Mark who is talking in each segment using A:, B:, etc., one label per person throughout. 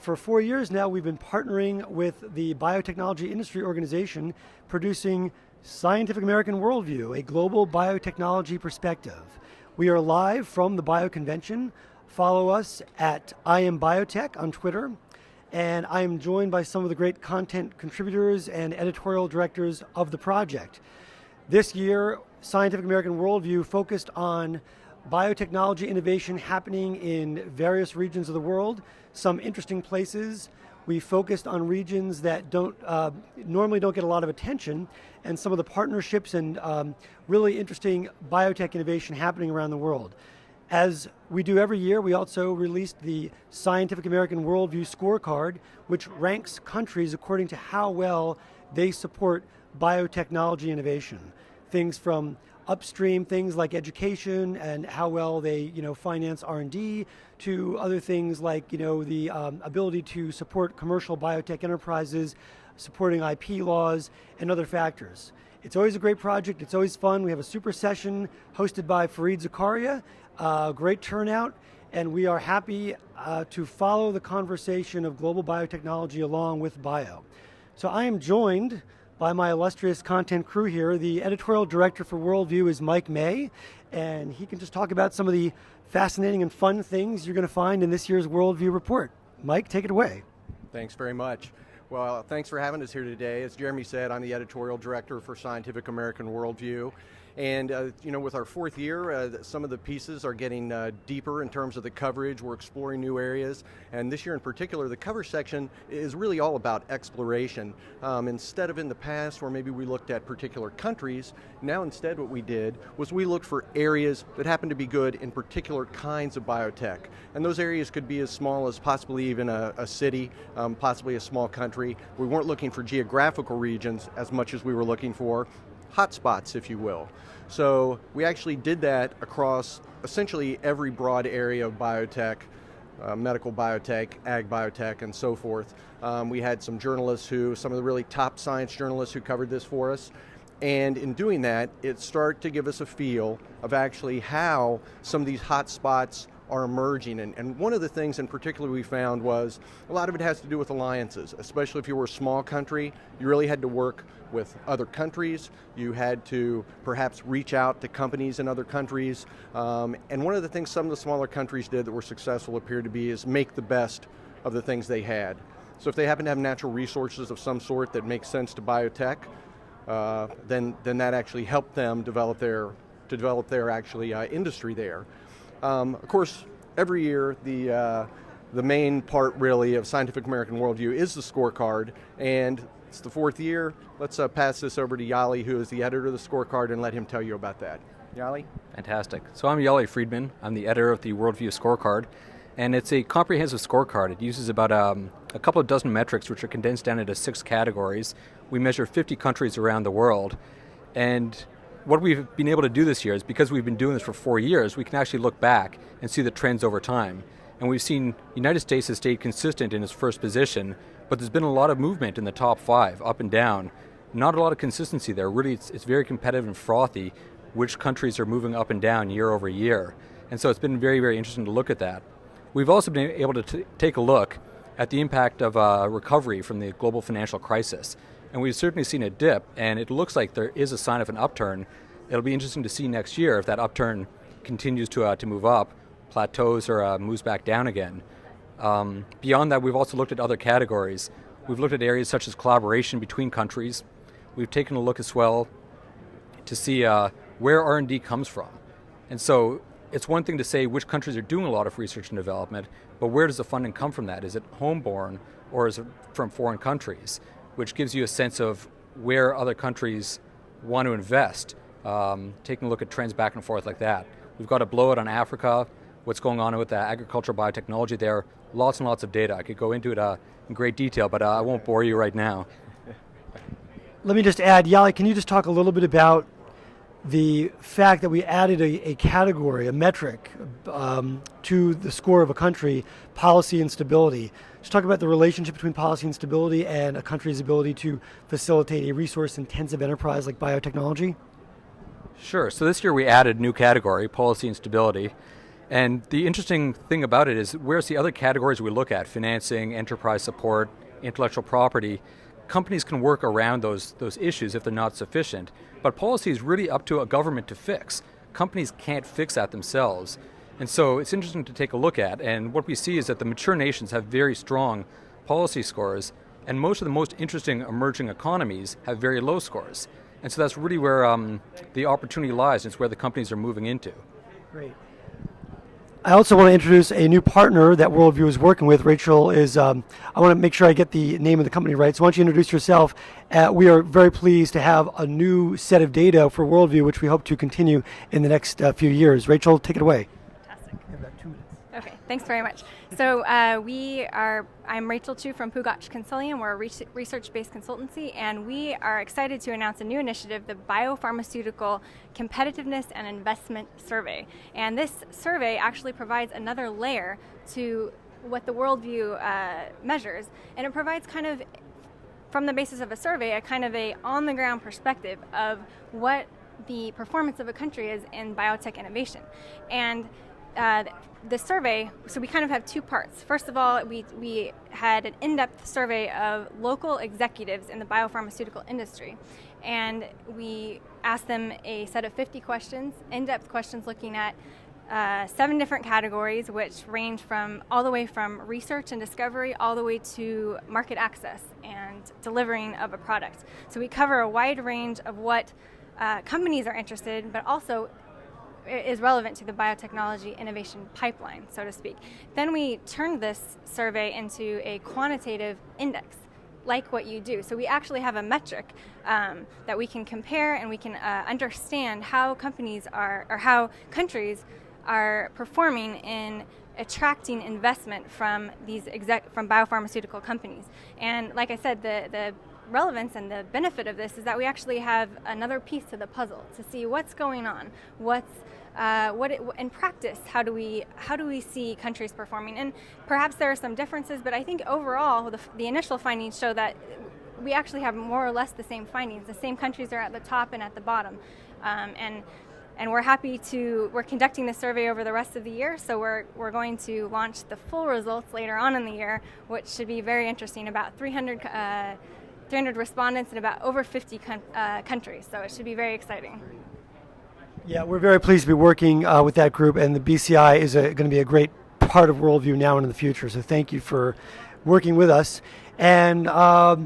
A: For 4 years now, we've been partnering with the Biotechnology Industry Organization, producing Scientific American Worldview, a global biotechnology perspective. We are live from the Bio Convention. Follow us at I Am Biotech on Twitter. And I am joined by some of the great content contributors and editorial directors of the project. This year, Scientific American Worldview focused on biotechnology innovation happening in various regions of the world, some interesting places. We focused on regions that normally don't get a lot of attention, and some of the partnerships and really interesting biotech innovation happening around the world. As we do every year, we also released the Scientific American Worldview Scorecard, which ranks countries according to how well they support biotechnology innovation. Things from upstream things like education and how well they finance R&D, to other things like the ability to support commercial biotech enterprises, supporting IP laws, and other factors. It's always a great project. It's always fun. We have a super session hosted by Fareed Zakaria. Great turnout, and we are happy to follow the conversation of global biotechnology along with bio. So I am joined by my illustrious content crew here. The editorial director for Worldview is Mike May, and he can just talk about some of the fascinating and fun things you're going to find in this year's Worldview report. Mike, take it away.
B: Thanks very much. Well, thanks for having us here today. As Jeremy said, I'm the editorial director for Scientific American Worldview. And with our fourth year, some of the pieces are getting deeper in terms of the coverage. We're exploring new areas. And this year in particular, the cover section is really all about exploration. Instead of in the past where maybe we looked at particular countries, now instead what we did was we looked for areas that happen to be good in particular kinds of biotech. And those areas could be as small as possibly even a city, possibly a small country. We weren't looking for geographical regions as much as we were looking for hotspots, if you will. So we actually did that across essentially every broad area of biotech, medical biotech, ag biotech, and so forth. We had some journalists some of the really top science journalists who covered this for us. And in doing that, it started to give us a feel of actually how some of these hotspots are emerging. And one of the things in particular we found was a lot of it has to do with alliances, especially if you were a small country. You really had to work with other countries. You had to perhaps reach out to companies in other countries. And one of the things some of the smaller countries did that were successful appeared to be is make the best of the things they had. So if they happen to have natural resources of some sort that make sense to biotech, then that actually helped them develop their industry there. Of course, every year the main part really of Scientific American Worldview is the scorecard, and it's the fourth year. Let's pass this over to Yali, who is the editor of the scorecard, and let him tell you about that. Yali?
C: Fantastic. So I'm Yali Friedman. I'm the editor of the Worldview Scorecard, and it's a comprehensive scorecard. It uses about a couple of dozen metrics, which are condensed down into 6 categories. We measure 50 countries around the world, and what we've been able to do this year is because we've been doing this for 4 years, we can actually look back and see the trends over time. And we've seen the United States has stayed consistent in its first position, but there's been a lot of movement in the top 5, up and down. Not a lot of consistency there. Really, it's very competitive and frothy which countries are moving up and down year over year. And so it's been very, very interesting to look at that. We've also been able to take a look at the impact of recovery from the global financial crisis. And we've certainly seen a dip, and it looks like there is a sign of an upturn. It'll be interesting to see next year if that upturn continues to move up, plateaus, or moves back down again. Beyond that, we've also looked at other categories. We've looked at areas such as collaboration between countries. We've taken a look as well to see where R&D comes from. And so it's one thing to say which countries are doing a lot of research and development, but where does the funding come from that? Is it homeborn, or is it from foreign countries? Which gives you a sense of where other countries want to invest, taking a look at trends back and forth like that. We've got a blowout on Africa, what's going on with agricultural biotechnology there, lots and lots of data. I could go into it in great detail, but I won't bore you right now.
A: Let me just add, Yali, can you just talk a little bit about the fact that we added a category, a metric, to the score of a country, policy and stability? Just talk about the relationship between policy and stability and a country's ability to facilitate a resource-intensive enterprise like biotechnology.
C: Sure. So this year we added a new category, policy and stability. And the interesting thing about it is, whereas the other categories we look at, financing, enterprise support, intellectual property, companies can work around those issues if they're not sufficient. But policy is really up to a government to fix. Companies can't fix that themselves. And so it's interesting to take a look at. And what we see is that the mature nations have very strong policy scores, and most of the most interesting emerging economies have very low scores. And so that's really where the opportunity lies. It's where the companies are moving into.
A: Great. I also want to introduce a new partner that Worldview is working with. Rachel is, I want to make sure I get the name of the company right. So why don't you introduce yourself? We are very pleased to have a new set of data for Worldview, which we hope to continue in the next few years. Rachel, take it away.
D: Fantastic.
A: You have about 2 minutes.
D: Okay, thanks very much. So I'm Rachel Chu from Pugach Consulting. We're a research-based consultancy, and we are excited to announce a new initiative, the Biopharmaceutical Competitiveness and Investment Survey. And this survey actually provides another layer to what the Worldview measures, and it provides kind of, from the basis of a survey, a kind of a on-the-ground perspective of what the performance of a country is in biotech innovation. And the survey, so we kind of have two parts. First of all, we had an in-depth survey of local executives in the biopharmaceutical industry, and we asked them a set of 50 questions, in-depth questions looking at 7 different categories, which range from all the way from research and discovery all the way to market access and delivering of a product. So we cover a wide range of what companies are interested in, but also is relevant to the biotechnology innovation pipeline, so to speak. Then we turned this survey into a quantitative index, like what you do. So we actually have a metric that we can compare, and we can understand how companies are, or how countries are performing in attracting investment from these from biopharmaceutical companies. And like I said, the relevance and the benefit of this is that we actually have another piece to the puzzle to see what's going on, in practice, how do we see countries performing. And perhaps there are some differences, but I think overall the initial findings show that we actually have more or less the same findings. The same countries are at the top and at the bottom, and we're conducting the survey over the rest of the year, so we're going to launch the full results later on in the year, which should be very interesting. About 300 respondents in about over 50 countries, so it should be very exciting.
A: Yeah, we're very pleased to be working with that group, and the BCI is going to be a great part of Worldview now and in the future, so thank you for working with us. And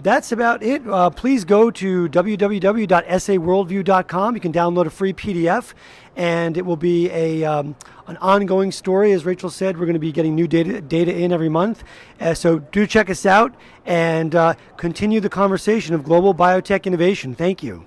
A: that's about it. Please go to www.saworldview.com. You can download a free PDF, and it will be an ongoing story. As Rachel said, we're going to be getting new data in every month. So do check us out and continue the conversation of global biotech innovation. Thank you.